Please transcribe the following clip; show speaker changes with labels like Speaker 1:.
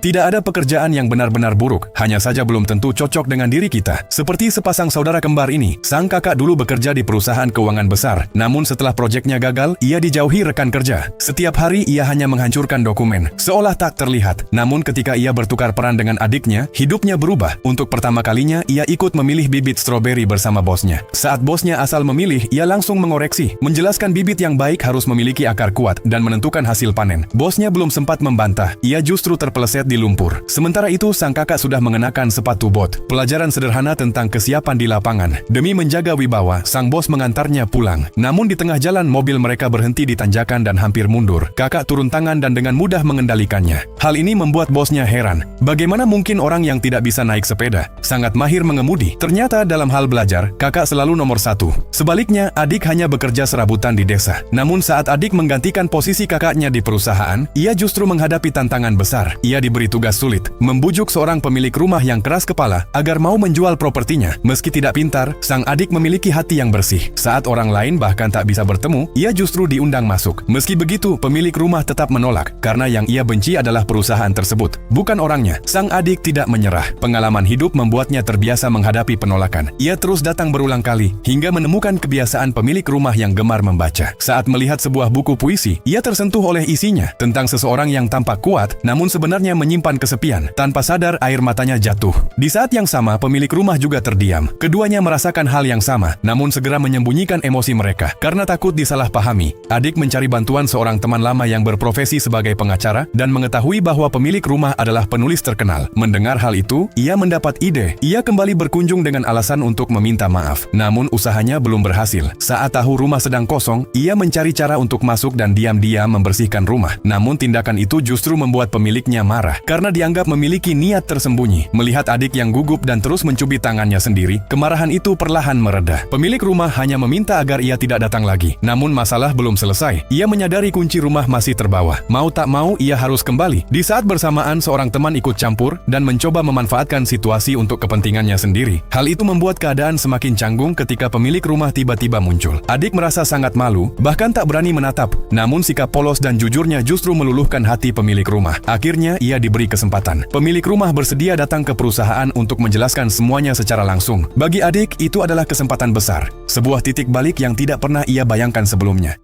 Speaker 1: Tidak ada pekerjaan yang benar-benar buruk, hanya saja belum tentu cocok dengan diri kita. Seperti sepasang saudara kembar ini, sang kakak dulu bekerja di perusahaan keuangan besar. Namun setelah proyeknya gagal, ia dijauhi rekan kerja. Setiap hari ia hanya menghancurkan dokumen, seolah tak terlihat. Namun ketika ia bertukar peran dengan adiknya, hidupnya berubah. Untuk pertama kalinya, ia ikut memilih bibit stroberi bersama bosnya. Saat bosnya asal memilih, ia langsung mengoreksi, menjelaskan bibit yang baik harus memiliki akar kuat dan menentukan hasil panen. Bosnya belum sempat membantah, ia justru terpeleset di lumpur. Sementara itu, sang kakak sudah mengenakan sepatu bot. Pelajaran sederhana tentang kesiapan di lapangan. Demi menjaga wibawa, sang bos mengantarnya pulang. Namun di tengah jalan, mobil mereka berhenti di tanjakan dan hampir mundur. Kakak turun tangan dan dengan mudah mengendalikannya. Hal ini membuat bosnya heran. Bagaimana mungkin orang yang tidak bisa naik sepeda, sangat mahir mengemudi? Ternyata dalam hal belajar, kakak selalu nomor satu. Sebaliknya, adik hanya bekerja serabutan di desa. Namun saat adik menggantikan posisi kakaknya di perusahaan, ia justru menghadapi tantangan besar. Ia diberi tugas sulit, membujuk seorang pemilik rumah yang keras kepala agar mau menjual propertinya. Meski tidak pintar, sang adik memiliki hati yang bersih. Saat orang lain bahkan tak bisa bertemu, ia justru diundang masuk. Meski begitu, pemilik rumah tetap menolak karena yang ia benci adalah perusahaan tersebut, bukan orangnya. Sang adik tidak menyerah. Pengalaman hidup membuatnya terbiasa menghadapi penolakan. Ia terus datang berulang kali hingga menemukan kebiasaan pemilik rumah yang gemar membaca. Saat melihat sebuah buku puisi, ia tersentuh oleh isinya tentang seseorang yang tampak kuat namun sebenarnya menyimpan kesepian. Tanpa sadar, air matanya jatuh. Di saat yang sama, pemilik rumah juga terdiam. Keduanya merasakan hal yang sama, namun segera menyembunyikan emosi mereka karena takut disalahpahami. Adik mencari bantuan seorang teman lama yang berprofesi sebagai pengacara dan mengetahui bahwa pemilik rumah adalah penulis terkenal. Mendengar hal itu, ia mendapat ide. Ia kembali berkunjung dengan alasan untuk meminta maaf. Namun usahanya belum berhasil. Saat tahu rumah sedang kosong, ia mencari cara untuk masuk dan diam-diam membersihkan rumah. Namun tindakan itu justru membuat pemiliknya marah karena dianggap memiliki niat tersembunyi. Melihat adik yang gugup dan terus mencubit tangannya sendiri, kemarahan itu perlahan mereda. Pemilik rumah hanya meminta agar ia tidak datang lagi. Namun masalah belum selesai. Ia menyadari kunci rumah masih terbawa. Mau tak mau, ia harus kembali. Di saat bersamaan, seorang teman ikut campur dan mencoba memanfaatkan situasi untuk kepentingannya sendiri. Hal itu membuat keadaan semakin canggung ketika pemilik rumah tiba-tiba muncul. Adik merasa sangat malu, bahkan tak berani menatap. Namun sikap polos dan jujurnya justru meluluhkan hati pemilik rumah. Akhirnya, ia diberi kesempatan. Pemilik rumah bersedia datang ke perusahaan untuk menjelaskan semuanya secara langsung. Bagi adik, itu adalah kesempatan besar. Sebuah titik balik yang tidak pernah ia bayangkan sebelumnya.